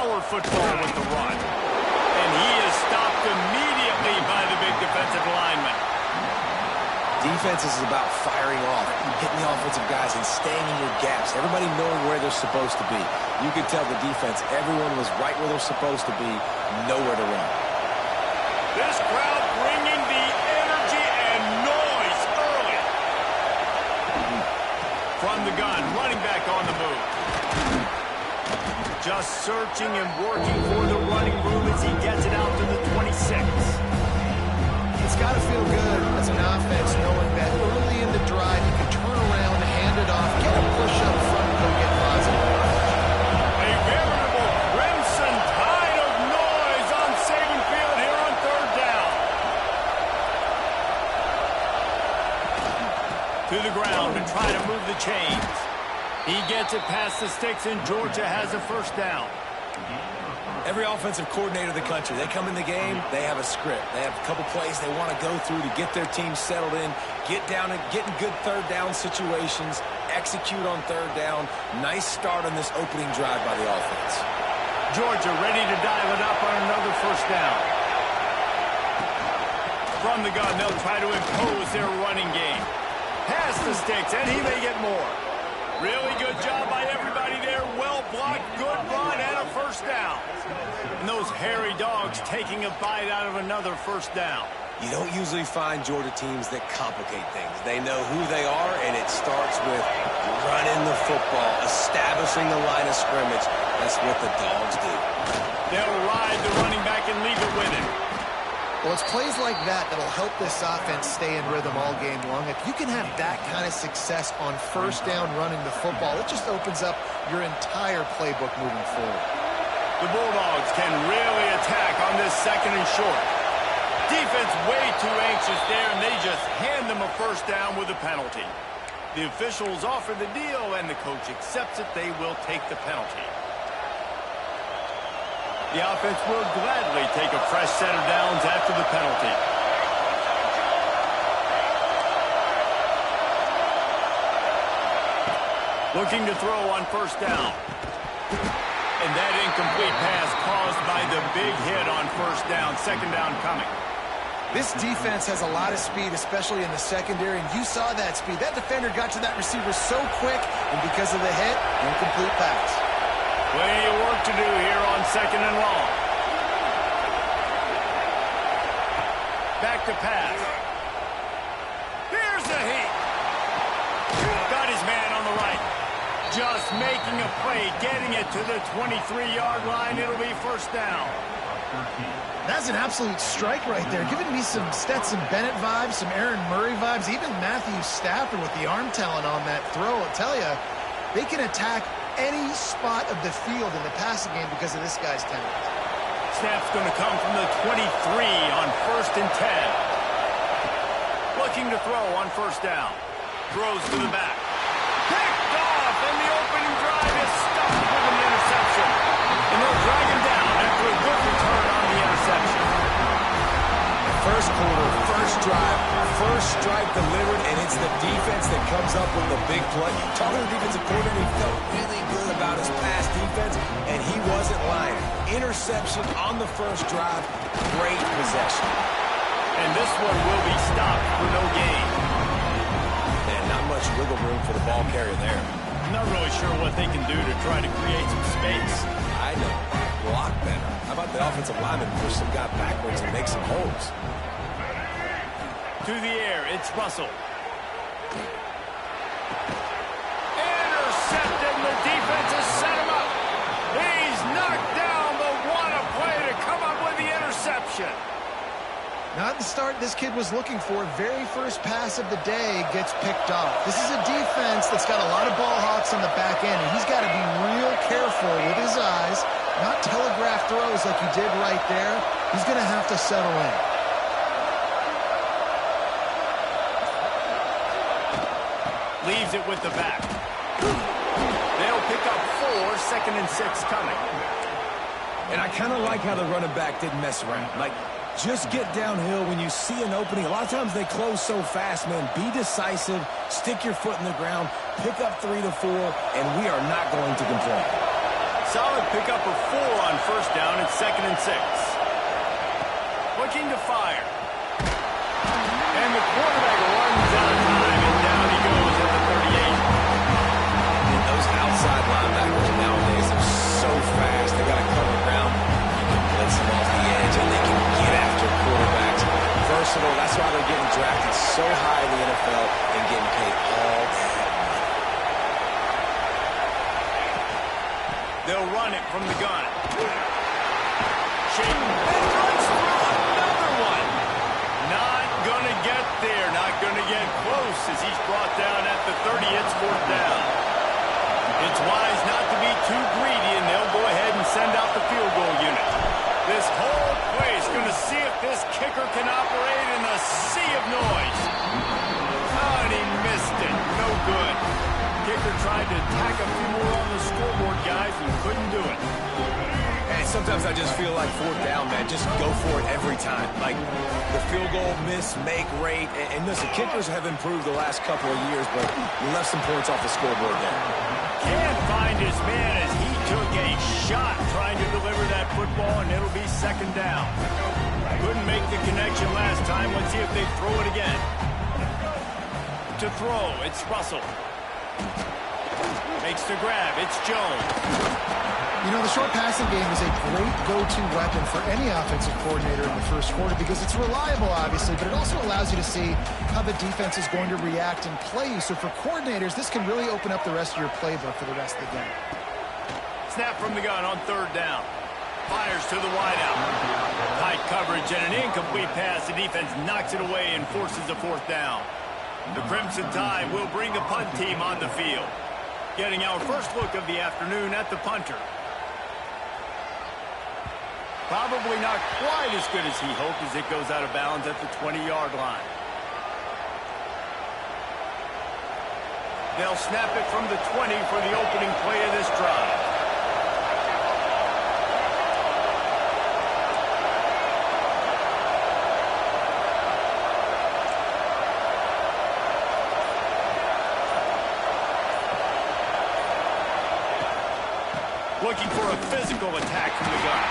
power football with the run. And he is stopped immediately by the big defensive lineman. Defense is about firing off, hitting the offensive guys, and staying in your gaps. Everybody knowing where they're supposed to be. You could tell the defense, everyone was right where they're supposed to be, nowhere to run. This crowd bringing the energy and noise early. From the gun, running back on the move. Just searching and working for the running room as he gets it out to the 26. It's got to feel good as an offense knowing that early in the drive you can turn around, hand it off, get a push up front, and go get positive. A veritable crimson tide of noise on Saban Field here on third down. To the ground and try to move the chains. He gets it past the sticks, and Georgia has a first down. Every offensive coordinator in the country, they come in the game, they have a script. They have a couple plays they want to go through to get their team settled in, get down and get in good third down situations, execute on third down. Nice start on this opening drive by the offense. Georgia ready to dial it up on another first down. From the gun, they'll try to impose their running game. Past the sticks, and he may get more. Really good job by everybody there. Well blocked, good run, and a first down. And those hairy dogs taking a bite out of another first down. You don't usually find Georgia teams that complicate things. They know who they are, and it starts with running the football, establishing the line of scrimmage. That's what the dogs do. They'll ride the running back and leave it with him. Well, it's plays like that that'll help this offense stay in rhythm all game long. If you can have that kind of success on first down running the football, it just opens up your entire playbook moving forward. The Bulldogs can really attack on this second and short. Defense way too anxious there, and they just hand them a first down with a penalty. The officials offer the deal, and the coach accepts it. They will take the penalty. The offense will gladly take a fresh set of downs after the penalty. Looking to throw on first down. And that incomplete pass caused by the big hit on first down. Second down coming. This defense has a lot of speed, especially in the secondary, and you saw that speed. That defender got to that receiver so quick, and because of the hit, incomplete pass. Plenty of work to do here on second and long. Back to pass. Here's the heat. Got his man on the right. Just making a play, getting it to the 23-yard line. It'll be first down. That's an absolute strike right there, giving me some Stetson Bennett vibes, some Aaron Murray vibes, even Matthew Stafford with the arm talent on that throw. I'll tell you, they can attack any spot of the field in the passing game because of this guy's talent. Snap's going to come from the 23 on first and 10. Looking to throw on first down. Throws to the back. Picked off, and the opening drive is stopped with an interception. And they'll drag him down after a good return on the interception. First quarter, first drive, first strike delivered, and it's the defense that comes up with the big play. Talking to the defensive coordinator, he felt really good about his pass defense, and he wasn't lying. Interception on the first drive, great possession. And this one will be stopped for no gain. And not much wiggle room for the ball carrier there. Not really sure what they can do to try to create some space. I know. Block better. How about the offensive lineman push some guy backwards and make some holes? To the air, it's Russell. Intercepted, the defense has set him up. He's knocked down, but what a play to come up with the interception. Not the start this kid was looking for. Very first pass of the day gets picked off. This is a defense that's got a lot of ball hawks on the back end, and he's got to be real careful with his eyes, not telegraph throws like he did right there. He's going to have to settle in. Leaves it with the back. They'll pick up 4, second and 6 coming. And I kind of like how the running back didn't mess around. Like, just get downhill when you see an opening. A lot of times they close so fast, man. Be decisive, stick your foot in the ground, pick up 3 to 4, and we are not going to complain. Solid pickup of 4 on 2nd and 6. Looking to fire. And the quarterback runs out of time, and down he goes at the 38. And those outside linebackers nowadays are so fast. They got to cover ground. You can blitz them off the edge, and they can get after quarterbacks. Versatile. That's why they're getting drafted so high in the NFL and getting paid all that money. They'll run it from the gun. Shake and runs through another one. Not going to get there. Not going to get close as he's brought down at the 30. It's 4th down. It's wise not to be too greedy, and they'll go ahead and send out the field goal unit. This whole place going to see if this kicker can operate in a sea of noise. Oh, and he missed it. No good. Kicker tried to tack a few more on the scoreboard, guys, and couldn't do it. And sometimes I just feel like 4th down, man. Just go for it every time. Like the field goal miss, make rate. And listen, kickers have improved the last couple of years, but you left some points off the scoreboard there. Can't find his man as he took a shot trying to deliver that football, and it'll be 2nd down. Couldn't make the connection last time. Let's see if they throw it again. To throw, it's Russell. Makes the grab. It's Jones. You know, the short passing game is a great go-to weapon for any offensive coordinator in the first quarter because it's reliable, obviously, but it also allows you to see how the defense is going to react and play you. So for coordinators, this can really open up the rest of your playbook for the rest of the game. Snap from the gun on 3rd down. Fires to the wideout. Tight coverage and an incomplete pass. The defense knocks it away and forces a 4th down. The Crimson Tide will bring the punt team on the field. Getting our first look of the afternoon at the punter. Probably not quite as good as he hoped as it goes out of bounds at the 20-yard line. They'll snap it from the 20 for the opening play of this drive. Looking for a physical attack from the gun.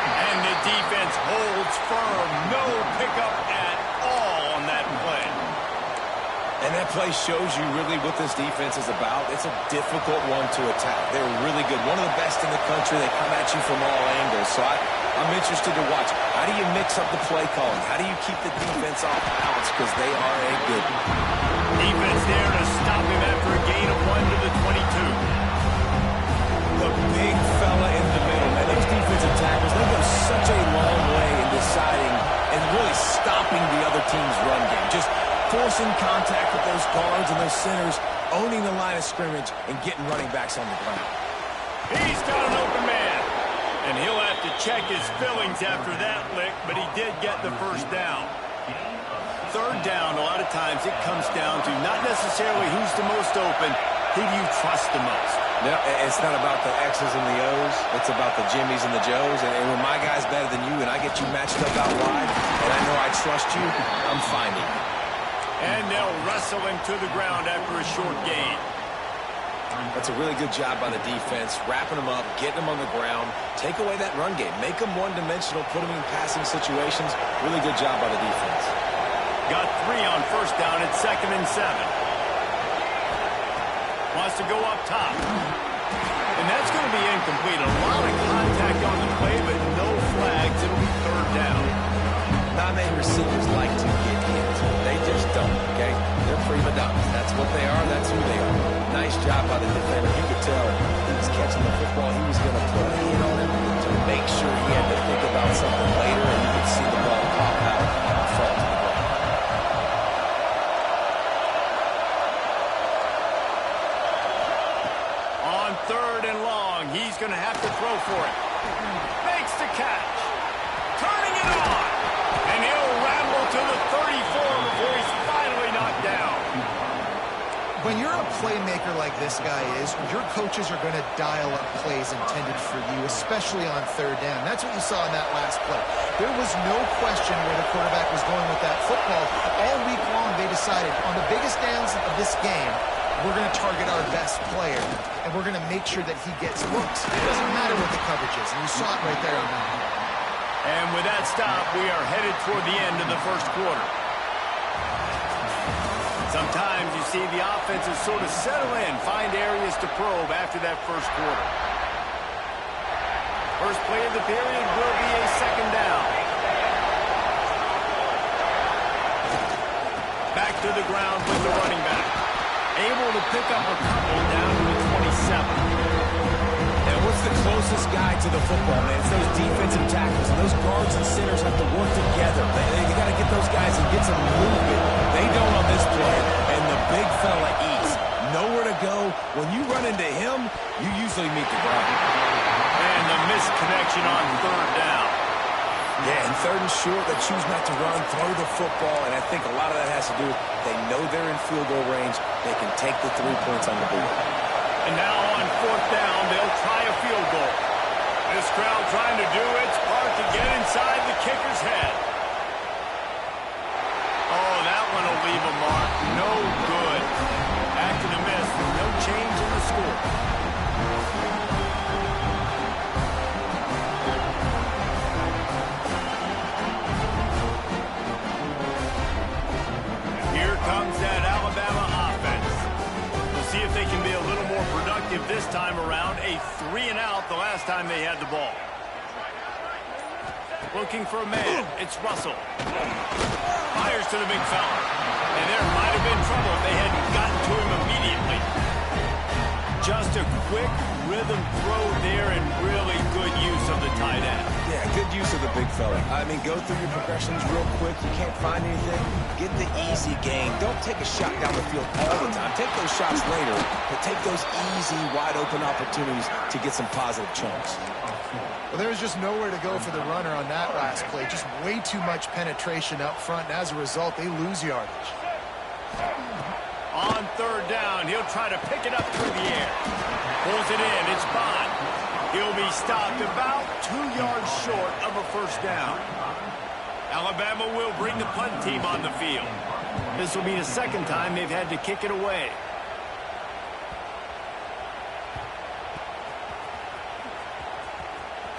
And the defense holds firm. No pickup at all on that play. And that play shows you really what this defense is about. It's a difficult one to attack. They're really good. One of the best in the country. They come at you from all angles. So I'm interested to watch. How do you mix up the play calling? How do you keep the defense off balance? Because they are a good one. Defense there to stop him after a gain of 1 to the 22. The big fella in the middle, man. Those defensive tackles, they go such a long way in deciding and really stopping the other team's run game. Just forcing contact with those guards and those centers, owning the line of scrimmage, and getting running backs on the ground. He's got an open man. And he'll have to check his fillings after that lick, but he did get the 1st down. 3rd down, a lot of times it comes down to not necessarily who's the most open, who do you trust the most? No, it's not about the X's and the O's. It's about the Jimmys and the Joes. And when my guy's better than you and I get you matched up out wide, and I know I trust you, I'm finding you. And they'll wrestle him to the ground after a short gain. That's a really good job by the defense, wrapping them up, getting them on the ground, take away that run game, make them one-dimensional, put them in passing situations. Really good job by the defense. Got 3 on 1st down at 2nd and 7. Wants to go up top. And that's going to be incomplete. A lot of contact on the play, but no flags. It'll be 3rd down. Non-name receivers like to get hit. They just don't, okay? They're prima donnas. That's what they are. That's who they are. Nice job by the defender. You could tell he was catching the football. He was going to put a hit on him to make sure he had to think about something later, and you could see the ball pop out and fall to the ground. On 3rd and long, he's going to have to throw for it. Makes the catch. Turning it on. And he'll ramble to the 34 before he's finally knocked down. When you're a playmaker like this guy is, your coaches are going to dial up plays intended for you, especially on 3rd down. That's what you saw in that last play. There was no question where the quarterback was going with that football. All week long, they decided on the biggest downs of this game, we're going to target our best player, and we're going to make sure that he gets looks. It doesn't matter what the coverage is, and you saw it right there on that. And with that stop, we are headed toward the end of the first quarter. Sometimes you see the offenses sort of settle in, find areas to probe after that first quarter. First play of the period will be a second down. Back to the ground with the running back. Able to pick up a couple down to the 27. And what's the closest guy to the football, man? It's those defensive tackles, and those guards and centers have to work together. They got to get those guys and get some movement. They don't on this play, and the big fella eats. Nowhere to go. When you run into him, you usually meet the ground. And the missed connection on third down. Yeah, and third and short, they choose not to run, throw the football, and I think a lot of that has to do with they know they're in field goal range. They can take the 3 points on the board. And now on fourth down, they'll try a field goal. This crowd trying to do its part to get inside the kicker's head. Oh, that one will leave a mark. No good. After the miss, no change in the score. Here comes that Alabama offense. We'll see if they can be a little more productive this time around. A 3-and-out the last time they had the ball. Looking for a man. It's Russell. Fires to the big fella. And there might have been trouble if they hadn't gotten to him immediately. Just a quick rhythm throw there and really good use of the tight end. Yeah, good use of the big fella. I mean, go through your progressions real quick. You can't find anything. Get the easy gain. Don't take a shot down the field all the time. Take those shots later, but take those easy, wide-open opportunities to get some positive chunks. Well, there was just nowhere to go for the runner on that last play. Just way too much penetration up front, and as a result, they lose yardage. On third down, he'll try to pick it up through the air. Pulls it in. It's Bond. He'll be stopped about 2 yards short of a first down. Alabama will bring the punt team on the field. This will be the second time they've had to kick it away.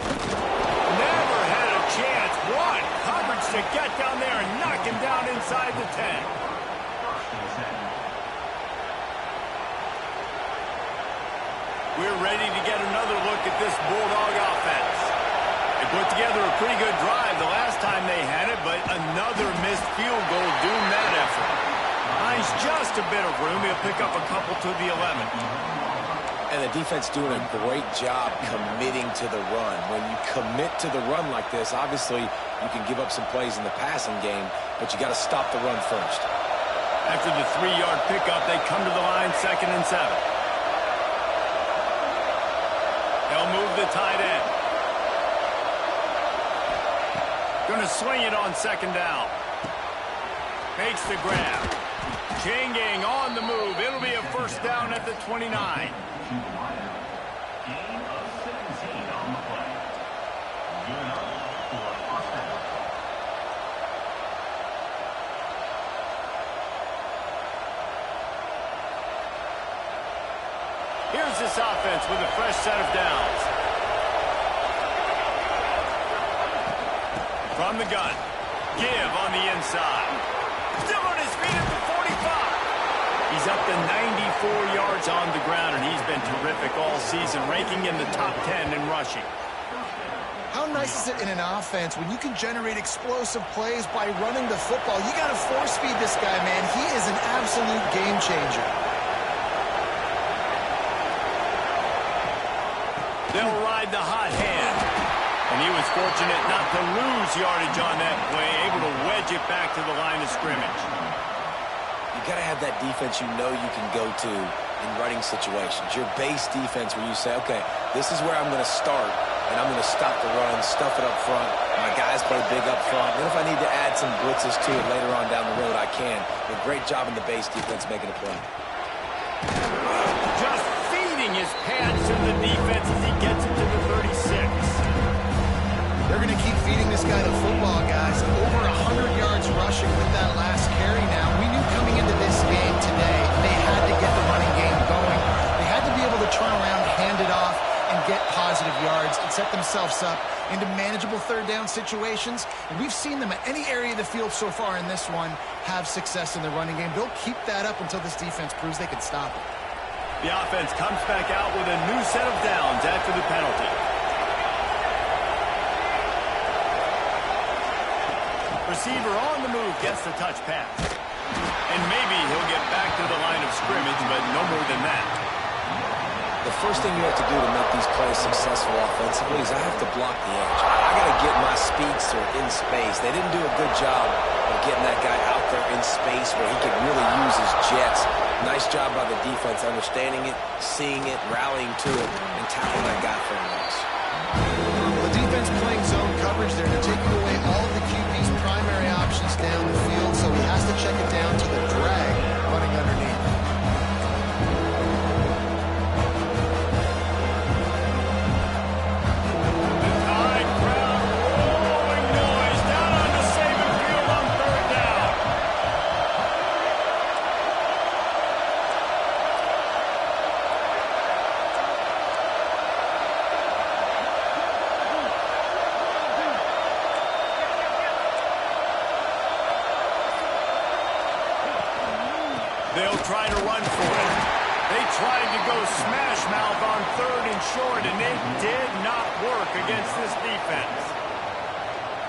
Never had a chance. What coverage to get down there and knock him down inside the 10. We're ready to get another look at this Bulldog offense. They put together a pretty good drive the last time they had it, but another missed field goal doomed that effort. Finds just a bit of room. He'll pick up a couple to the 11. And the defense doing a great job committing to the run. When you commit to the run like this, obviously you can give up some plays in the passing game, but you got to stop the run first. After the 3-yard pickup, they come to the line 2nd and 7. They'll move the tight end. Going to swing it on 2nd down. Makes the grab. Changing on the move. It'll be a first down at the 29. Here's this offense with a fresh set of downs. From the gun. Give on the inside. Still on his feet at the 45. He's up to 94 yards on the ground, and he's been terrific all season, ranking in the top 10 in rushing. How nice is it in an offense when you can generate explosive plays by running the football? You got to force feed this guy, man. He is an absolute game changer. They'll ride the hot hand. And he was fortunate not to lose yardage on that play, able to wedge it back to the line of scrimmage. You got to have that defense you know you can go to in running situations. Your base defense where you say, okay, this is where I'm going to start, and I'm going to stop the run, stuff it up front. My guys play big up front. Then if I need to add some blitzes to it later on down the road, I can. A great job in the base defense making a play. Just feeding his pads to the defense as he gets it to the 36. They're going to keep feeding this guy the football, guys. Over 100 yards rushing with that last carry now. We knew coming into this game today they had to get the running game going. They had to be able to turn around, hand it off, and get positive yards and set themselves up into manageable third down situations. And we've seen them at any area of the field so far in this one have success in the running game. They'll keep that up until this defense proves they can stop it. The offense comes back out with a new set of downs after the penalty. Receiver on the move gets the touch pass. And maybe he'll get back to the line of scrimmage, but no more than that. The first thing you have to do to make these plays successful offensively is I have to block the edge. I got to get my speedster in space. They didn't do a good job of getting that guy out there in space where he could really use his jets. Nice job by the defense understanding it, seeing it, rallying to it, and tackling that guy for a loss. The defense playing zone coverage, they're taking away all of the QB's primary options down the field, so he has to check it down to the drag running underneath. The Tide crowd rolling noise down onto Saban Field on third down. They'll try to run for it. They tried to go smash mouth on third and short, and it did not work against this defense.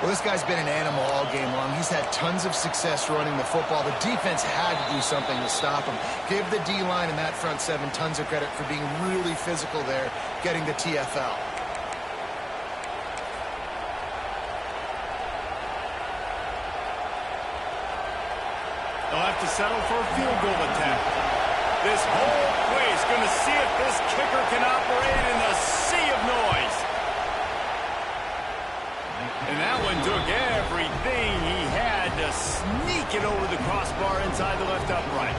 Well, this guy's been an animal all game long. He's had tons of success running the football. The defense had to do something to stop him. Give the D-line and that front seven tons of credit for being really physical there, getting the TFL. They'll have to settle for a field goal attempt. This whole place going to see if this kicker can operate in the sea of noise. And that one took everything he had to sneak it over the crossbar inside the left upright.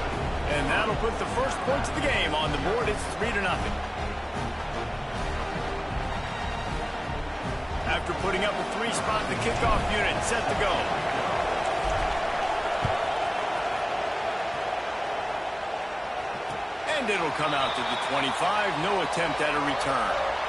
And that'll put the first points of the game on the board. It's 3-0. After putting up a 3-spot, the kickoff unit set to go. And it'll come out to the 25. No attempt at a return.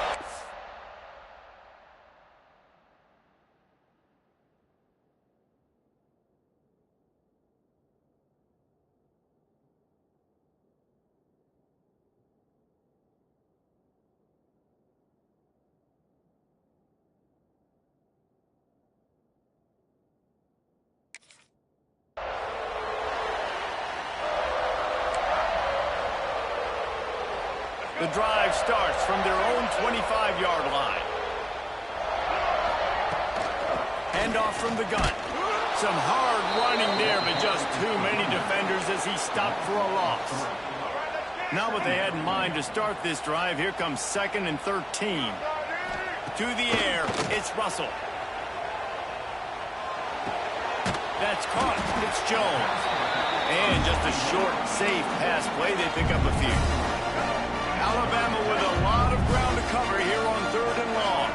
The drive starts from their own 25-yard line. Handoff from the gun. Some hard running there, but just too many defenders as he stopped for a loss. Not what they had in mind to start this drive. Here comes 2nd and 13. To the air, it's Russell. That's caught. It's Jones. And just a short, safe pass play. They pick up a few. Alabama with a lot of ground to cover here on 3rd and long.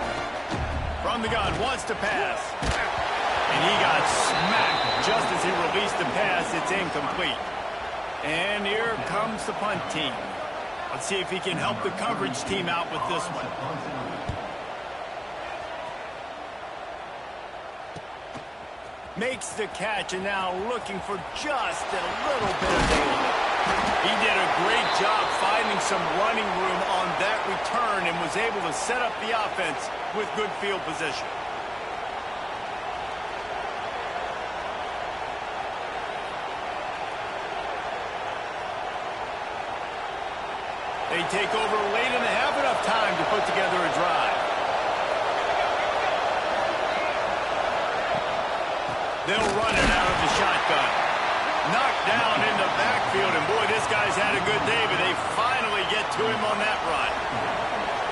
From the gun, wants to pass. And he got smacked just as he released the pass. It's incomplete. And here comes the punt team. Let's see if he can help the coverage team out with this one. Makes the catch and now looking for just a little bit of daylight. He did a great job finding some running room on that return and was able to set up the offense with good field position. They take over late and have enough time to put together a drive. They'll run it out of the shotgun. Knocked down in the backfield, and boy, this guy's had a good day, but they finally get to him on that run.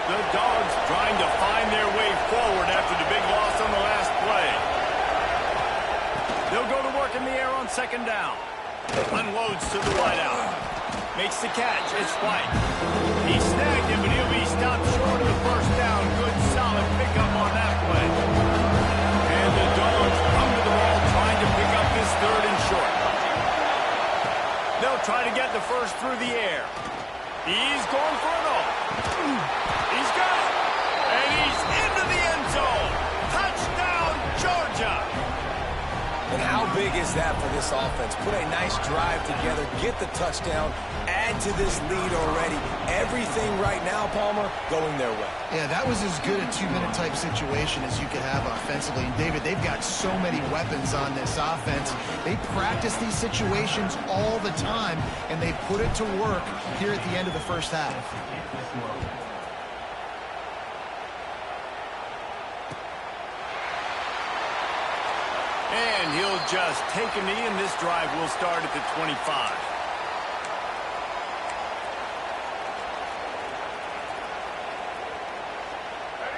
The Dogs trying to find their way forward after the big loss on the last play. They'll go to work in the air on 2nd down. Unloads to the wideout. Makes the catch. It's White. He snagged him, but he'll be stopped short of the 1st down. Good, solid pickup on that play. And the Dogs come to the ball trying to pick up this 3rd and short. They'll try to get the first through the air. He's going for it all. He's got it. is that for this offense? Put a nice drive together, get the touchdown, add to this lead already. Everything right now, Palmer, going their way. Yeah, that was as good a two-minute type situation as you could have offensively. And, David, they've got so many weapons on this offense. They practice these situations all the time, and they put it to work here at the end of the first half. And he'll just take a knee, and this drive will start at the 25.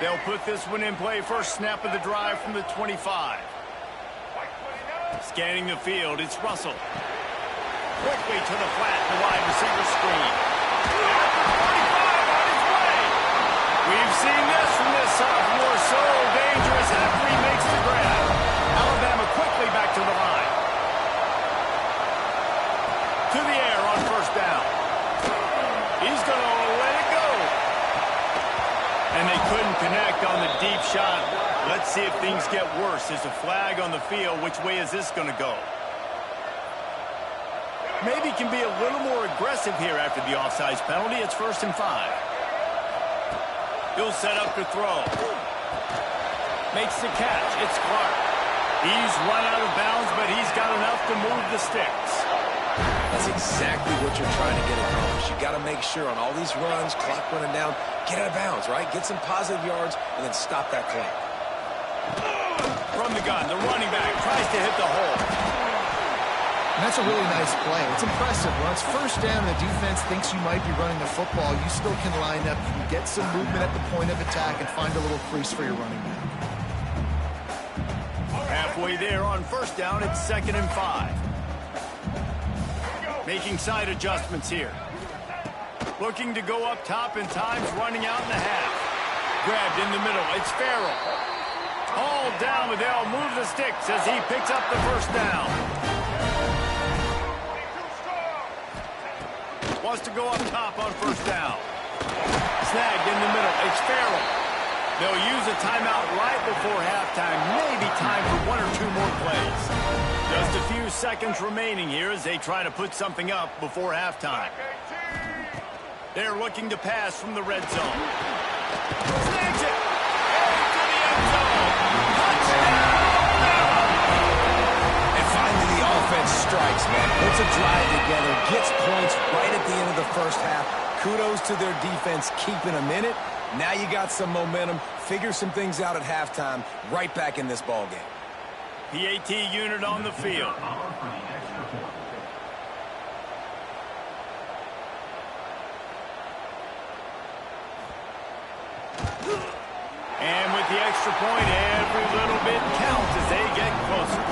They'll put this one in play. First snap of the drive from the 25. Scanning the field, it's Russell. Quickly to the flat, the wide receiver screen. At the 45 on his way. We've seen this from this sophomore, so dangerous after he makes the grab. Alabama quickly back to the line. To the air on first down. He's going to let it go. And they couldn't connect on the deep shot. Let's see if things get worse. There's a flag on the field. Which way is this going to go? Maybe can be a little more aggressive here after the offsides penalty. It's 1st and 5. He'll set up to throw. Makes the catch. It's Clark. He's run out of bounds, but he's got enough to move the sticks. That's exactly what you're trying to get accomplished. You got to make sure on all these runs, clock running down, get out of bounds, right? Get some positive yards, and then stop that clock. From the gun, the running back tries to hit the hole. And that's a really nice play. It's impressive. When it's first down and the defense thinks you might be running the football, you still can line up. You can get some movement at the point of attack and find a little crease for your running back. Halfway there on first down, it's 2nd and 5. Making side adjustments here. Looking to go up top, and time's running out in the half. Grabbed in the middle. It's Farrell. All down, but they'll move the sticks as he picks up the first down. Wants to go up top on first down. Snagged in the middle. It's Farrell. They'll use a timeout right before halftime. Maybe time for 1 or 2 more plays. Just a few seconds remaining here as they try to put something up before halftime. They're looking to pass from the red zone. Snags it. Into the end zone. Touchdown! And finally the offense strikes, man. Puts a drive together, gets points right at the end of the first half. Kudos to their defense keeping them in it. Now you got some momentum. Figure some things out at halftime. Right back in this ball game. PAT unit on the field. And with the extra point, every little bit counts as they get closer.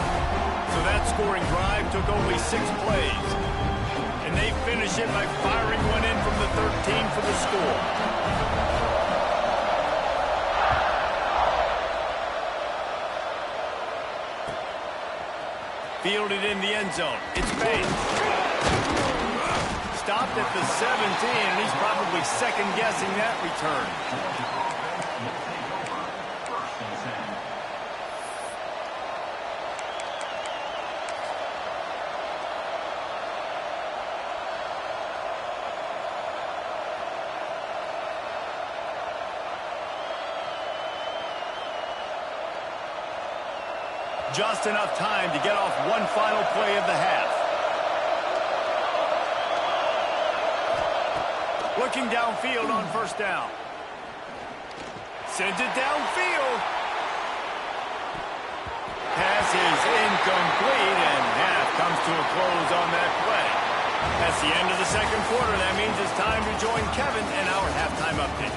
So that scoring drive took only 6 plays. And they finish it by firing one in from the 13 for the score. Fielded in the end zone. It's Bates. Stopped at the 17, and he's probably second-guessing that return. Just enough time to get off one final play of the half. Looking downfield on first down. Sends it downfield. Pass is incomplete, and half comes to a close on that play. That's the end of the second quarter. That means it's time to join Kevin in our halftime update.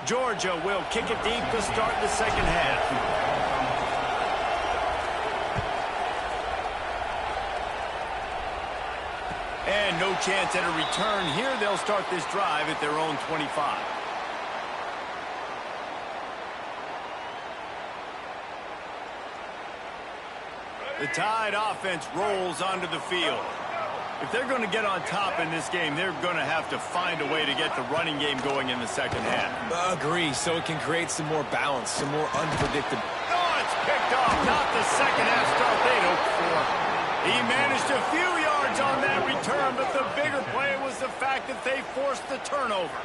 Georgia will kick it deep to start the second half. And no chance at a return here. They'll start this drive at their own 25. The Tide offense rolls onto the field. If they're going to get on top in this game, they're going to have to find a way to get the running game going in the second half. Agree, so it can create some more balance, some more unpredictable. Oh, it's picked off. Not the second half start they'd hoped for. He managed a few yards on that return, but the bigger play was the fact that they forced the turnover.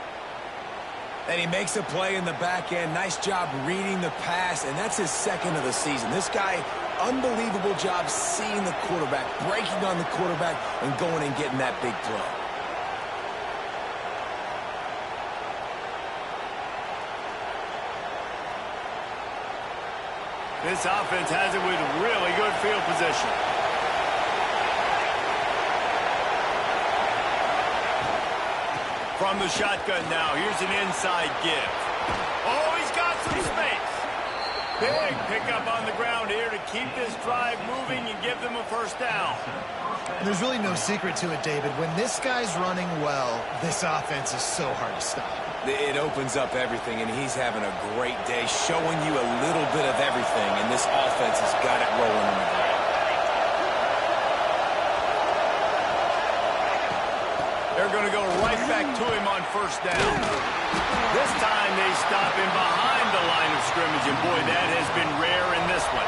And he makes a play in the back end. Nice job reading the pass, and that's his second of the season. This guy, unbelievable job seeing the quarterback, breaking on the quarterback, and going and getting that big play. This offense has it with really good field position. From the shotgun now, here's an inside give. Oh, he's got some space. Big pickup on the ground here to keep this drive moving and give them a first down. There's really no secret to it, David. When this guy's running well, this offense is so hard to stop. It opens up everything, and he's having a great day, showing you a little bit of everything, and this offense has got it rolling in the ground. They're going to go right back to him on first down. This time they stop him behind the line of scrimmage, and boy, that has been rare in this one.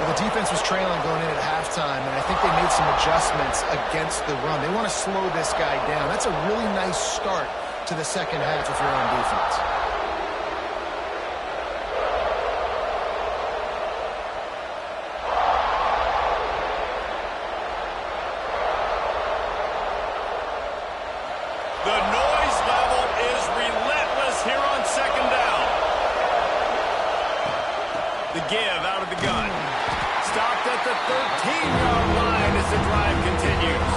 Well, the defense was trailing going in at halftime, and I think they made some adjustments against the run. They want to slow this guy down. That's a really nice start to the second half if you're on defense. The noise level is relentless here on second down. The give out of the gun. Stopped at the 13-yard line as the drive continues.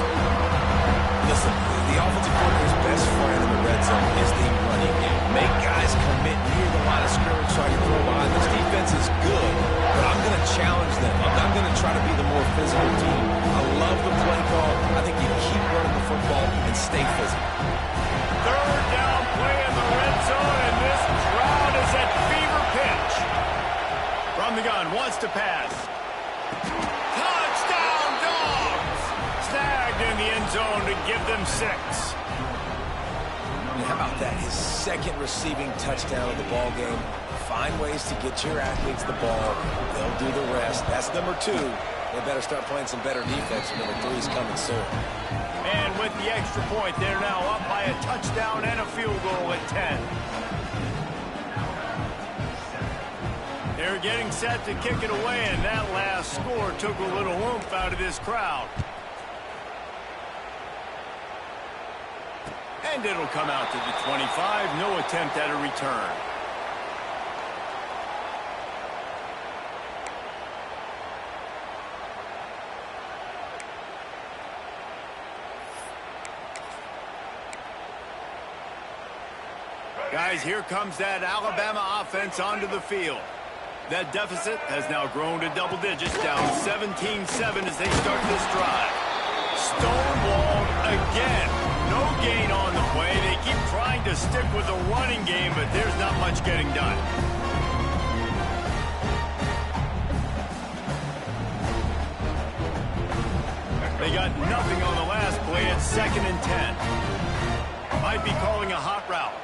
Listen, the offensive coordinator's best friend in the red zone is the running game. Make guys commit near the line of scrimmage so I can throw behind. This defense is good, but I'm going to challenge them. I'm going to try to be the more physical team. I love the play call. I think you keep running the football and stay physical. Third down play in the red zone, and this crowd is at fever pitch. From the gun, wants to pass. Touchdown, Dogs! Snagged in the end zone to give them 6. How about that? His second receiving touchdown of the ball game. Find ways to get your athletes the ball. They'll do the rest. That's number 2. They better start playing some better defense. Number 3 is coming soon. And with the extra point, they're now up by a touchdown and a field goal at 10. They're getting set to kick it away, and that last score took a little oomph out of this crowd. And it'll come out to the 25. No attempt at a return. Guys, here comes that Alabama offense onto the field. That deficit has now grown to double digits, down 17-7 as they start this drive. Stonewalled again. No gain on the play. They keep trying to stick with the running game, but there's not much getting done. They got nothing on the last play at 2nd and 10. Might be calling a hot route.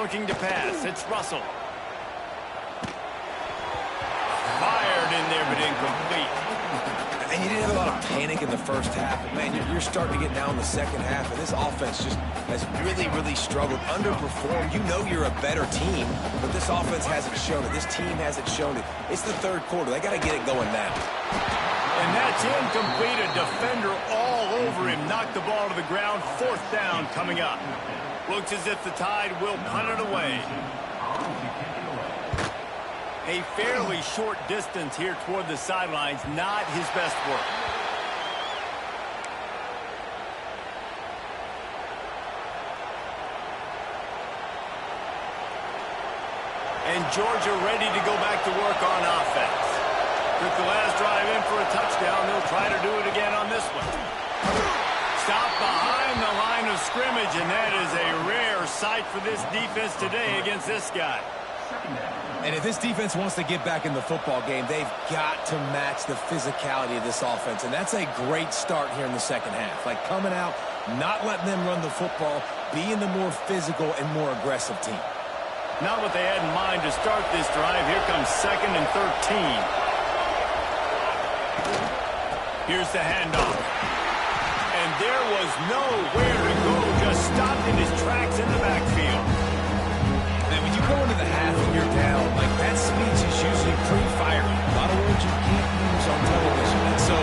Looking to pass. It's Russell. Fired in there, but incomplete. And you didn't have a lot of panic in the first half. But, man, you're starting to get down in the second half, and this offense just has really, really struggled, underperformed. You know you're a better team, but this offense hasn't shown it. This team hasn't shown it. It's the third quarter. They got to get it going now. And that's incomplete. A defender all over him. Knocked the ball to the ground. 4th down coming up. Looks as if the Tide will punt it away. A fairly short distance here toward the sidelines. Not his best work. And Georgia ready to go back to work on offense. Took the last drive in for a touchdown. They'll try to do it again on this one. Stopped behind the line of scrimmage, and that is a rare sight for this defense today against this guy. And if this defense wants to get back in the football game, they've got to match the physicality of this offense. And that's a great start here in the second half. Like coming out, not letting them run the football, being the more physical and more aggressive team. Not what they had in mind to start this drive. Here comes 2nd and 13. Here's the handoff. And there was nowhere to go. Just stopped in his tracks in the backfield. And when you go into the half and you're down, like that speech is usually pretty fiery. A lot of words you can't use on television. And so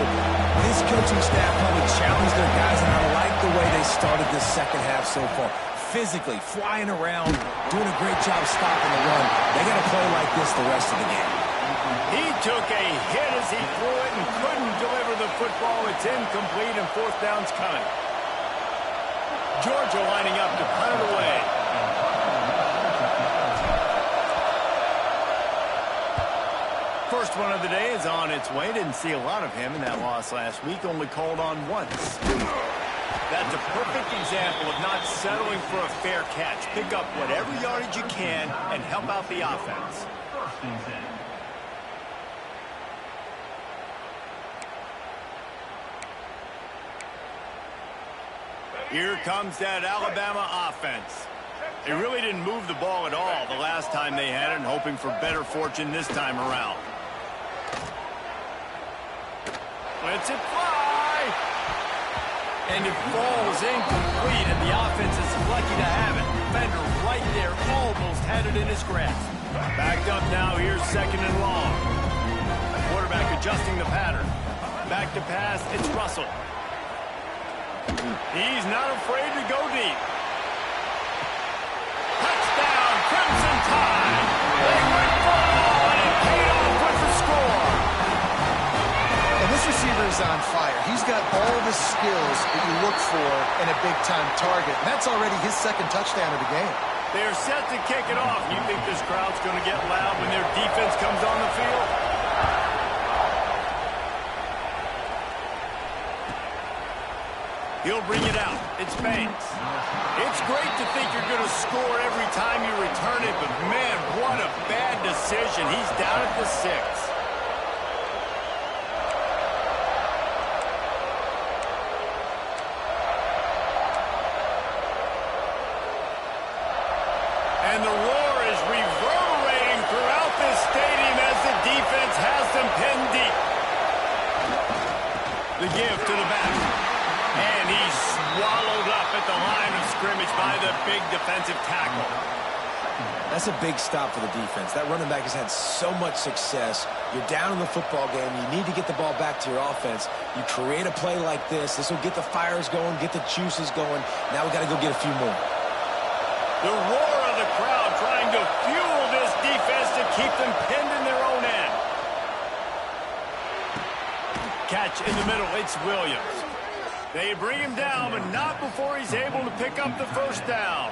this coaching staff probably challenged their guys, and I like the way they started this second half so far. Physically, flying around, doing a great job stopping the run. They got to play like this the rest of the game. He took a hit as he threw it and couldn't deliver the football. It's incomplete, and 4th down's coming. Georgia lining up to punt it away. First one of the day is on its way. Didn't see a lot of him in that loss last week. Only called on once. That's a perfect example of not settling for a fair catch. Pick up whatever yardage you can and help out the offense. Here comes that Alabama offense. They really didn't move the ball at all the last time they had it, and hoping for better fortune this time around. Lets it fly. And it falls incomplete, and the offense is lucky to have it. Defender right there almost had it in his grasp. Backed up now. Here's 2nd and long. Quarterback adjusting the pattern. Back to pass. It's Russell. He's not afraid to go deep. Touchdown, Crimson Tide. They went for all, and it paid off with the score. And this receiver is on fire. He's got all the skills that you look for in a big-time target. And that's already his 2nd touchdown of the game. They are set to kick it off. You think this crowd's going to get loud when their defense comes on the field? He'll bring it out. It's Banks. It's great to think you're going to score every time you return it, but man, what a bad decision. He's down at the 6. And the roar is reverberating throughout this stadium as the defense has them pinned deep. The give to the back. And he's swallowed up at the line of scrimmage by the big defensive tackle. That's a big stop for the defense. That running back has had so much success. You're down in the football game. You need to get the ball back to your offense. You create a play like this. This will get the fires going, get the juices going. Now we got to go get a few more. The roar of the crowd trying to fuel this defense to keep them pinned in their own end. Catch in the middle. It's Williams. They bring him down, but not before he's able to pick up the 1st down.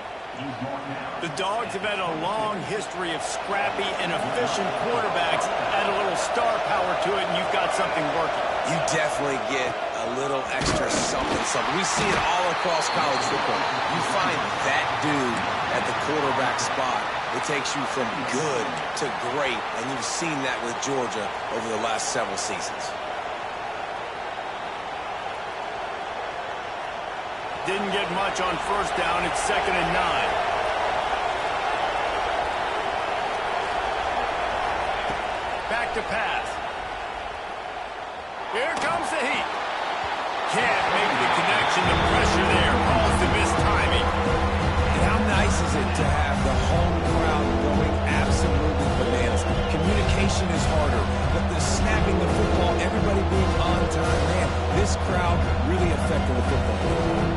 The Dogs have had a long history of scrappy and efficient quarterbacks. Add a little star power to it, and you've got something working. You definitely get a little extra something. We see it all across college football. You find that dude at the quarterback spot. It takes you from good to great, and you've seen that with Georgia over the last several seasons. Didn't get much on 1st down. It's 2nd and 9. Back to pass. Here comes the heat. Can't make the connection. The pressure there caused the missed timing. And how nice is it to have the home crowd going absolutely bananas? Communication is harder, but the snapping the football, everybody being on time, man, this crowd really affected the football game.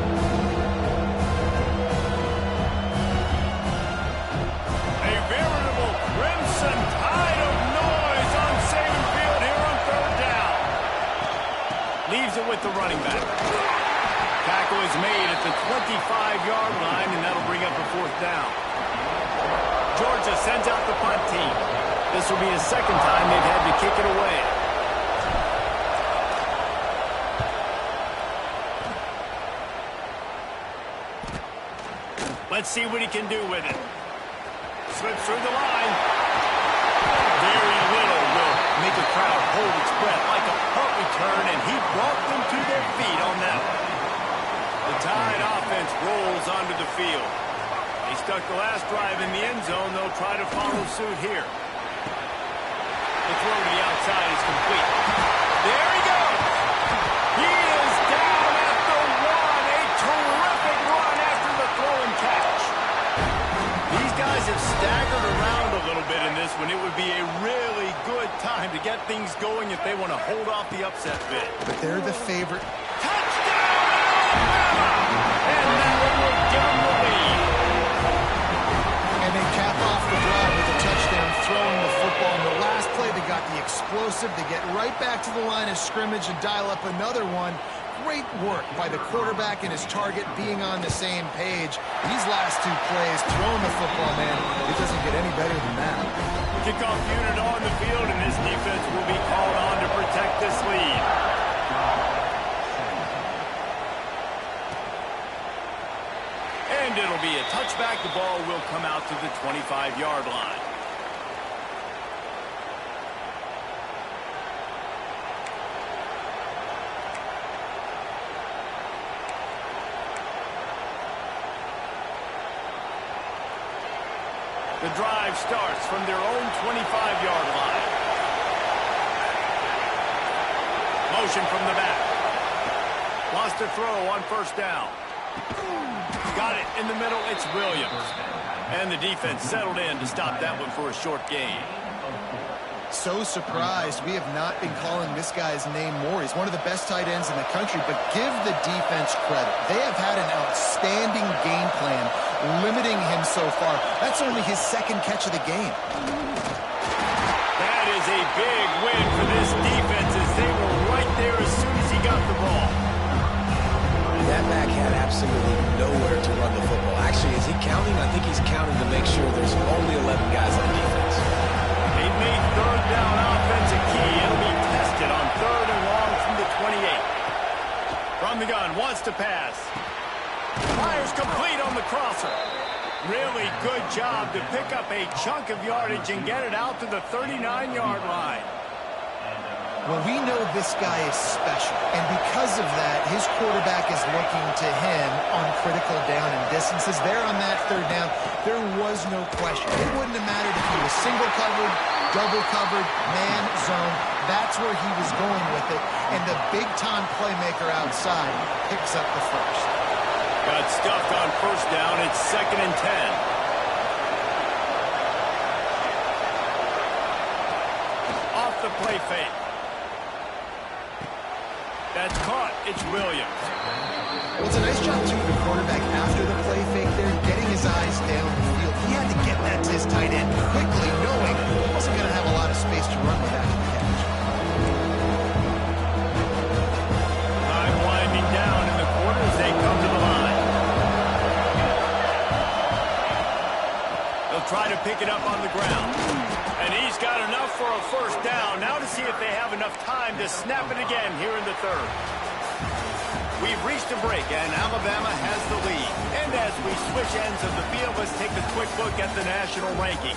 Crimson Tide of noise on Saban Field here on 3rd down. Leaves it with the running back. Tackle is made at the 25-yard line, and that'll bring up a 4th down. Georgia sends out the punt team. This will be the 2nd time they've had to kick it away. Let's see what he can do with it. Slips through the line. Very little will make a crowd hold its breath like a punt return, and he brought them to their feet on that one. The Tide offense rolls onto the field. They stuck the last drive in the end zone. They'll try to follow suit here. The throw to the outside is complete. There he goes. He is down at the one. A terrific run after the throw and catch. These guys have staggered around a little bit in this one. It would be a really good time to get things going if they want to hold off the upset bid. But they're the favorite. Touchdown, Alabama! And that one will give them the lead. And they cap off the drive with a touchdown, throwing the football. In the last play, they got the explosive. They get right back to the line of scrimmage and dial up another one. Great work by the quarterback and his target being on the same page. These last two plays, throwing the football, man, it doesn't get any better than that. Kickoff unit on the field, and this defense will be called on to protect this lead. And it'll be a touchback. The ball will come out to the 25-yard line. The drive starts from their own 25-yard line. Motion from the back. Wants to throw on first down. Got it in the middle. It's Williams. And the defense settled in to stop that one for a short gain. So surprised we have not been calling this guy's name more. He's one of the best tight ends in the country, but give the defense credit. They have had an outstanding game plan limiting him so far. That's only his second catch of the game. That is a big win for this defense as they were right there as soon as he got the ball. That back had absolutely nowhere to run the football. Actually, is he counting? I think he's counting to make sure there's only 11 guys on defense. They've made third down offense a key. It'll be tested on third and long from the 28. From the gun, wants to pass. Fires complete on the crosser. Really good job to pick up a chunk of yardage and get it out to the 39-yard line. Well, we know this guy is special, and because of that, his quarterback is looking to him on critical down and distances. There on that third down, there was no question. It wouldn't have mattered if he was single covered, double covered, man, zone. That's where he was going with it, and the big-time playmaker outside picks up the first. Got stuffed on first down. It's 2nd and 10. Off the play fake. That's caught. It's Williams. Well, it's a nice job, too, of the quarterback after the play fake there, getting his eyes down the field. He had to get that to his tight end quickly, knowing he wasn't going to have a lot of space to run with after the catch. Time winding down in the quarter as they come to the line. They'll try to pick it up on the ground. And he's got enough for a first down. Now to see if they have enough time to snap it again here in the third. We've reached a break, and Alabama has the lead. And as we switch ends of the field, let's take a quick look at the national rankings.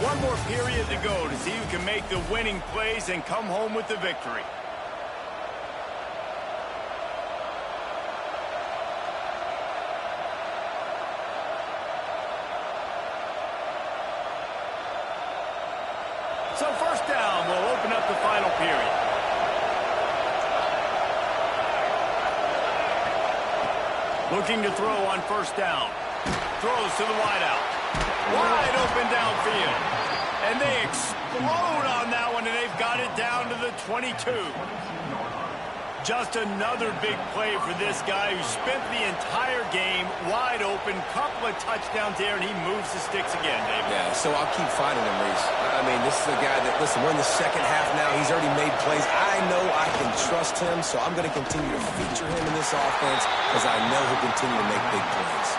One more period to go to see who can make the winning plays and come home with the victory. So first down will open up the final period. Looking to throw on first down. Throws to the wideout. Wide open downfield. And they explode on that one, and they've got it down to the 22. Just another big play for this guy who spent the entire game wide open. Couple of touchdowns there, and he moves the sticks again, David. Yeah, so I'll keep finding him, Reese. I mean, this is a guy that, listen, we're in the second half now. He's already made plays. I know I can trust him, so I'm going to continue to feature him in this offense because I know he'll continue to make big plays.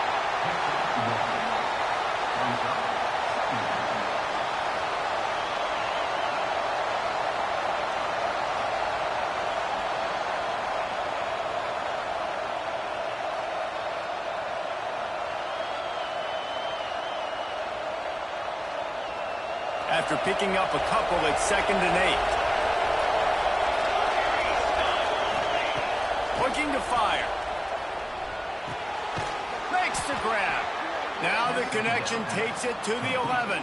after picking up a couple at 2nd and 8. Looking to fire. Makes the grab. Now the connection takes it to the 11.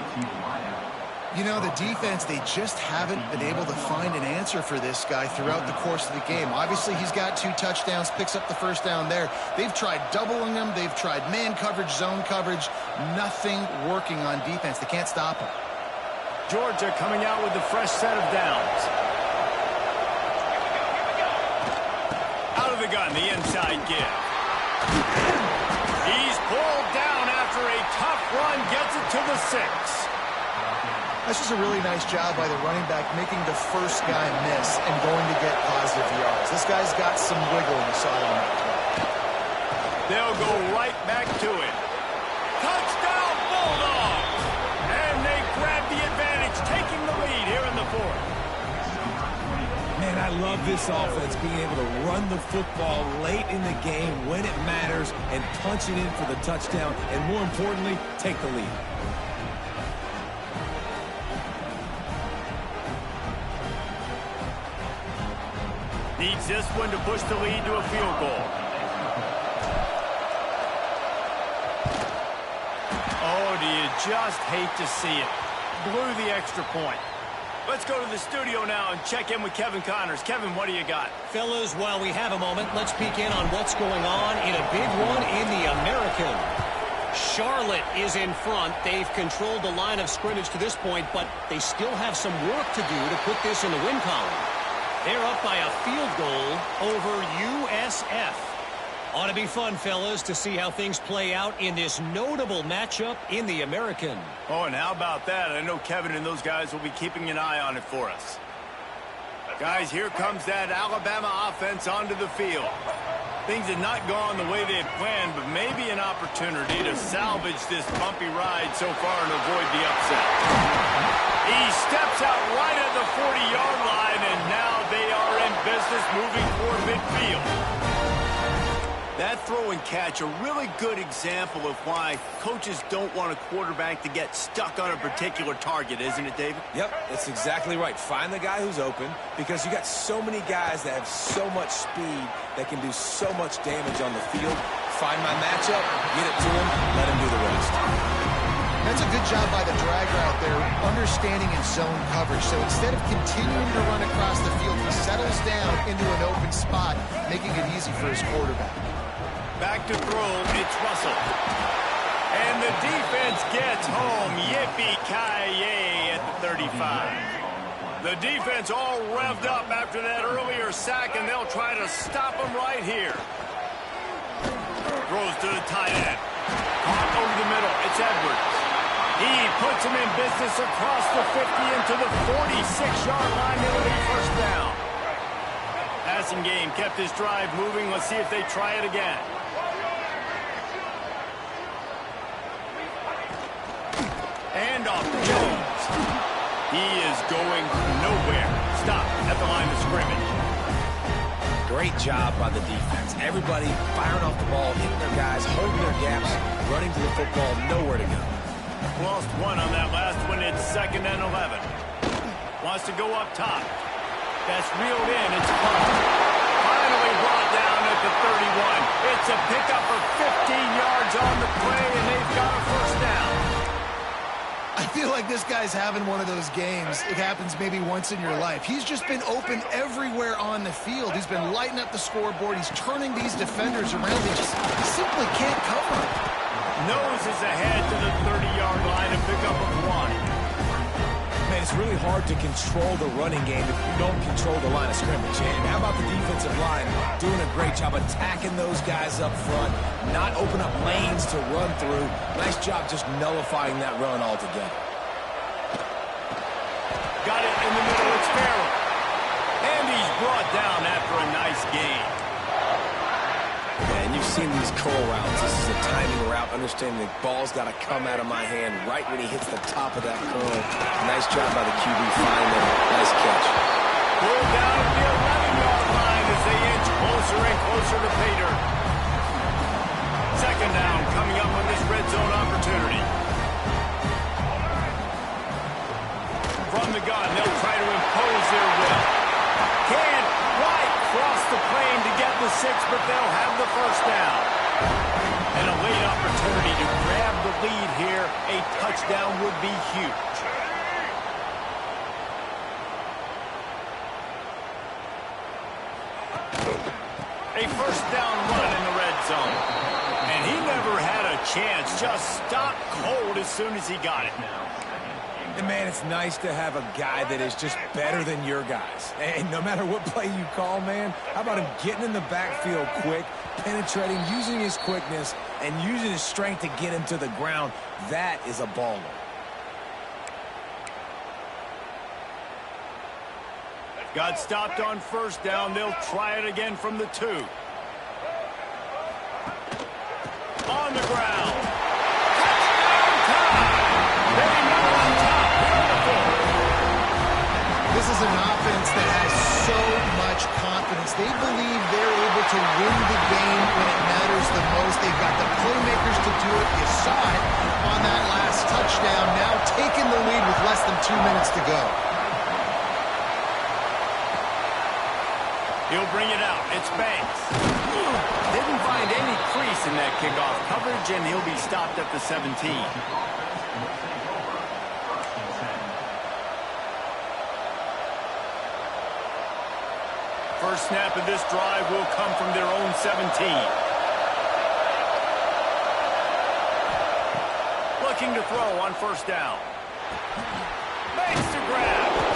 You know, the defense, they just haven't been able to find an answer for this guy throughout the course of the game. Obviously, he's got 2 touchdowns, picks up the first down there. They've tried doubling him. They've tried man coverage, zone coverage. Nothing working on defense. They can't stop him. Georgia coming out with a fresh set of downs. Out of the gun, the inside give. He's pulled down after a tough run, gets it to the 6. That's just a really nice job by the running back, making the first guy miss and going to get positive yards. This guy's got some wiggle, and you saw it on that play. They'll go right back to it. Touchdown, Bulldogs! And they grab the advantage, taking the lead here in the 4th. Man, I love this offense, being able to run the football late in the game when it matters and punch it in for the touchdown, and more importantly, take the lead. Needs this one to push the lead to a field goal. Oh, do you just hate to see it? Blew the extra point. Let's go to the studio now and check in with Kevin Connors. Kevin, what do you got? Fellas, while we have a moment, let's peek in on what's going on in a big one in the American. Charlotte is in front. They've controlled the line of scrimmage to this point, but they still have some work to do to put this in the win column. They're up by a field goal over USF. Ought to be fun, fellas, to see how things play out in this notable matchup in the American. Oh, and how about that? I know Kevin and those guys will be keeping an eye on it for us. Guys, here comes that Alabama offense onto the field. Things had not gone the way they had planned, but maybe an opportunity to salvage this bumpy ride so far and avoid the upset. He steps out right at the 40-yard line, and now they are in business moving toward midfield. That throw and catch, a really good example of why coaches don't want a quarterback to get stuck on a particular target, isn't it, David? Yep, that's exactly right. Find the guy who's open, because you got so many guys that have so much speed that can do so much damage on the field. Find my matchup, get it to him, let him do the rest. That's a good job by the dragger out there, understanding his zone coverage. So instead of continuing to run across the field, he settles down into an open spot, making it easy for his quarterback. Back to throw, it's Russell. And the defense gets home. Yippee-ki-yay at the 35. The defense all revved up after that earlier sack, and they'll try to stop him right here. Throws to the tight end. Caught over the middle. It's Edwards. He puts him in business across the 50 into the 46-yard line. It'll be first down. Passing game kept his drive moving. Let's see if they try it again. And off to Jones. He is going nowhere. Stop at the line of scrimmage. Great job by the defense. Everybody firing off the ball, hitting their guys, holding their gaps, running to the football, nowhere to go. Lost one on that last one. It's 2nd and 11. Wants to go up top. That's reeled in. It's caught. Finally brought down at the 31. It's a pickup of 15 yards on the play, and they've got a first down. I feel like this guy's having one of those games. It happens maybe once in your life. He's just been open everywhere on the field. He's been lighting up the scoreboard. He's turning these defenders around. They just simply can't cover him. Noses ahead to the 30-yard line and pick up a 1. Man, it's really hard to control the running game if you don't control the line of scrimmage. And how about the defensive line doing a great job attacking those guys up front, not open up lanes to run through. Nice job just nullifying that run altogether. Got it in the middle. It's Farrell. And he's brought down after a nice gain. And you've seen these curl routes. This is a timing route, understanding the ball's got to come out of my hand right when he hits the top of that curl. Nice job by the QB finding him. Nice catch. Pulled down at the 11-yard line as they inch closer and closer to pay dirt. 2nd down coming up on this red zone opportunity. the 6, but they'll have the first down. And a late opportunity to grab the lead here. A touchdown would be huge. A first down run in the red zone. And he never had a chance. Just stopped cold as soon as he got it. And, man, it's nice to have a guy that is just better than your guys. And no matter what play you call, man, how about him getting in the backfield quick, penetrating, using his quickness, and using his strength to get him to the ground. That is a baller. Got stopped on first down. They'll try it again from the 2. On the ground. Touchdown time! They know on top. This is an offense that has so much confidence. They believe they're able to win the game when it matters the most. They've got the playmakers to do it. You saw it on that last touchdown. Now taking the lead with less than 2 minutes to go. He'll bring it out. It's Banks. Didn't find any crease in that kickoff coverage, and he'll be stopped at the 17. First snap of this drive will come from their own 17. Looking to throw on first down. Banks to grab.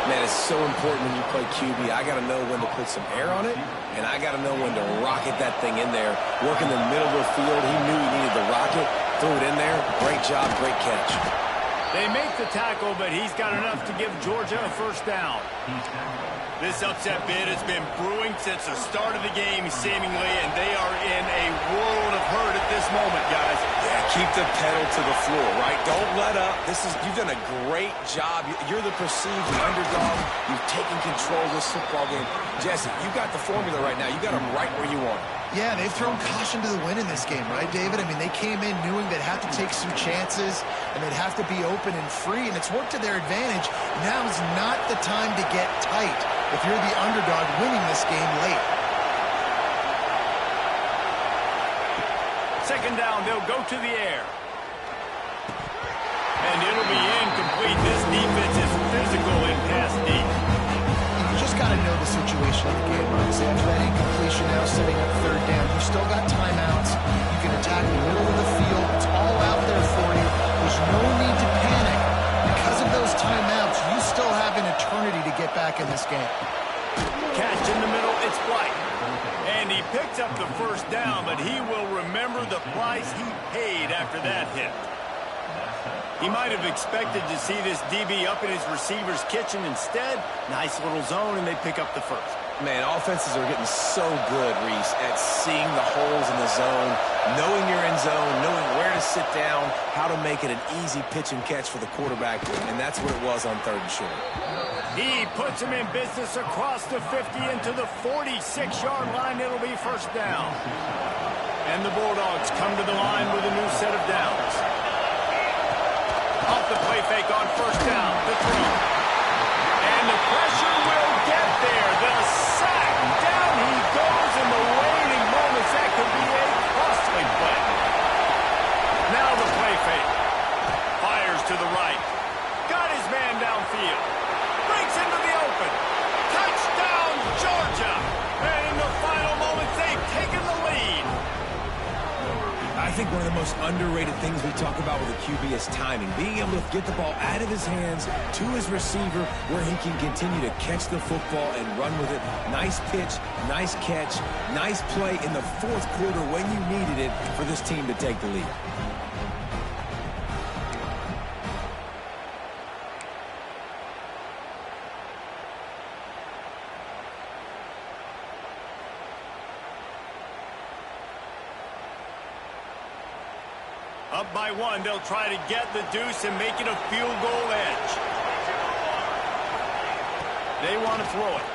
Man, it's so important when you play QB. I got to know when to put some air on it, and I got to know when to rocket that thing in there. Work in the middle of the field. He knew he needed the rocket. Threw it in there. Great job, great catch. They make the tackle, but he's got enough to give Georgia a first down. This upset bid has been brewing since the start of the game, seemingly, and they are in a world of hurt at this moment, guys. Yeah, keep the pedal to the floor, right? Don't let up. You've done a great job. You're the perceived underdog. You've taken control of this football game. Jesse, you got the formula right now. You got them right where you want. Yeah, they've thrown caution to the wind in this game, right, David? I mean, they came in knowing they'd have to take some chances, and they'd have to be open and free, and it's worked to their advantage. Now's not the time to get tight if you're the underdog winning this game late. Second down, they'll go to the air. And it'll be incomplete. This defense is physical in pass deep. You just got to know the situation of the game, right? So after that incompletion now, setting up third down, you still got timeouts. You can attack the middle of the field. It's all out there for you. There's no need to panic. Because of those timeouts, you still have an eternity to get back in this game. Catch in the middle, it's Blight. And he picks up the first down, but he will remember the price he paid after that hit. He might have expected to see this DB up in his receiver's kitchen. Instead, nice little zone, and they pick up the first. Man, offenses are getting so good, Reese, at seeing the holes in the zone, knowing you're in zone, knowing where to sit down, how to make it an easy pitch and catch for the quarterback, and that's what it was on 3rd and short. He puts him in business across the 50 into the 46-yard line. It'll be first down. And the Bulldogs come to the line with a new set of downs. Off the play fake on first down, the throw. And the pressure will get there. The sack, down he goes in the waiting moments. That could be a costly play. Now the play fake. Fires to the right. Got his man downfield. Breaks into the open. Touchdown, Georgia. And in the final moments, they've taken the lead. I think one of the most underrated things we talk about with a QB is timing. Being able to get the ball out of his hands to his receiver where he can continue to catch the football and run with it. Nice pitch, nice catch, nice play in the 4th quarter when you needed it for this team to take the lead. Up by 1, they'll try to get the deuce and make it a field goal edge. They want to throw it.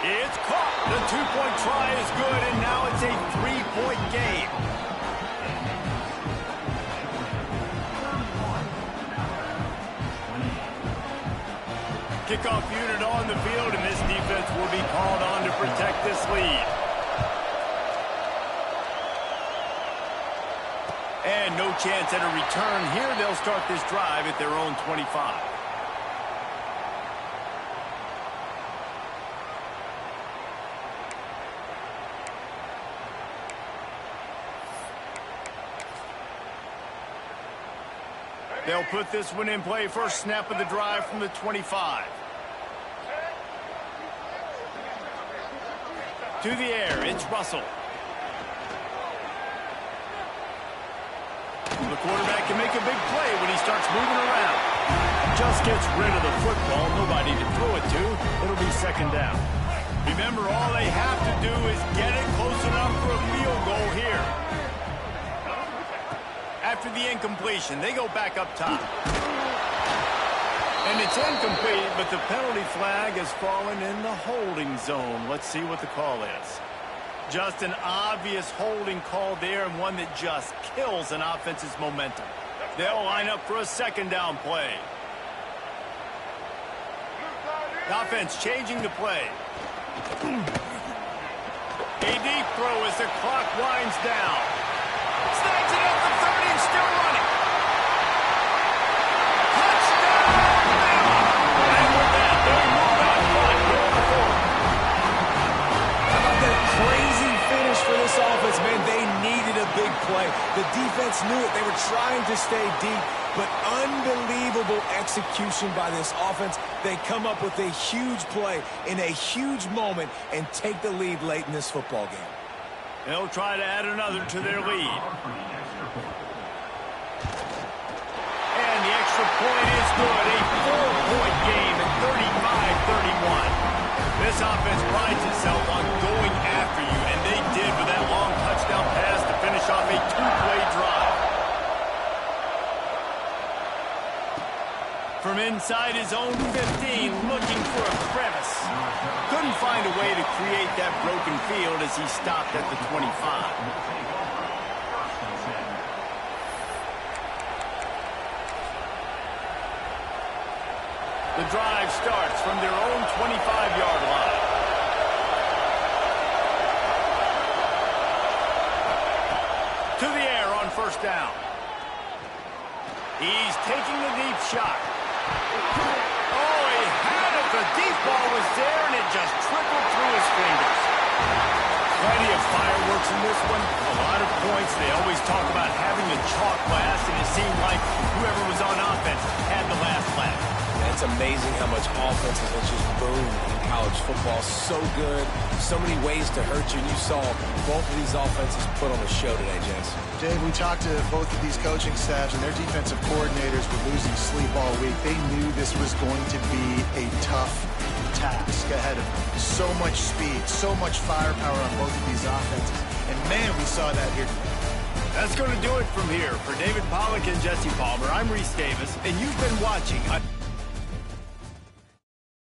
It's caught. The 2-point try is good, and now it's a 3-point game. Kickoff unit on the field, and this defense will be called on to protect this lead. And no chance at a return here. They'll start this drive at their own 25. They'll put this one in play. First snap of the drive from the 25. To the air, it's Russell. The quarterback can make a big play when he starts moving around. Just gets rid of the football. Nobody to throw it to. It'll be second down. Remember, all they have to do is get it close enough for a field goal here. After the incompletion, they go back up top. And it's incomplete, but the penalty flag has fallen in the holding zone. Let's see what the call is. Just an obvious holding call there, and one that just kills an offense's momentum. They'll line up for a second down play. The offense changing the play. A deep throw as the clock winds down. Snags it at the 30 and still running. Touchdown! And with that, they move out front here on the fourth. How about that crazy finish for this offense, man? They needed a big play. The defense knew it. They were trying to stay deep, but unbelievable execution by this offense. They come up with a huge play in a huge moment and take the lead late in this football game. They'll try to add another to their lead. And the extra point is good. A 4-point game at 35-31. This offense prides itself on going after you, and they did with that long touchdown pass to finish off a two-play drive. From inside his own 15, looking for a crevice. Couldn't find a way to create that broken field as he stopped at the 25. The drive starts from their own 25-yard line. To the air on first down. He's taking the deep shot. Oh, he had it. The deep ball was there, and it just trickled through his fingers. Plenty of fireworks in this one. A lot of points. They always talk about having the chalk blast, and it seemed like whoever was on offense had the last laugh. It's amazing how much offenses have just boomed in college football. So good. So many ways to hurt you. And you saw both of these offenses put on a show today, Jens. Dave, we talked to both of these coaching staffs, and their defensive coordinators were losing sleep all week. They knew this was going to be a tough task ahead of them. So much speed, so much firepower on both of these offenses. And, man, we saw that here today. That's going to do it from here. For David Pollack and Jesse Palmer, I'm Reese Davis, and you've been watching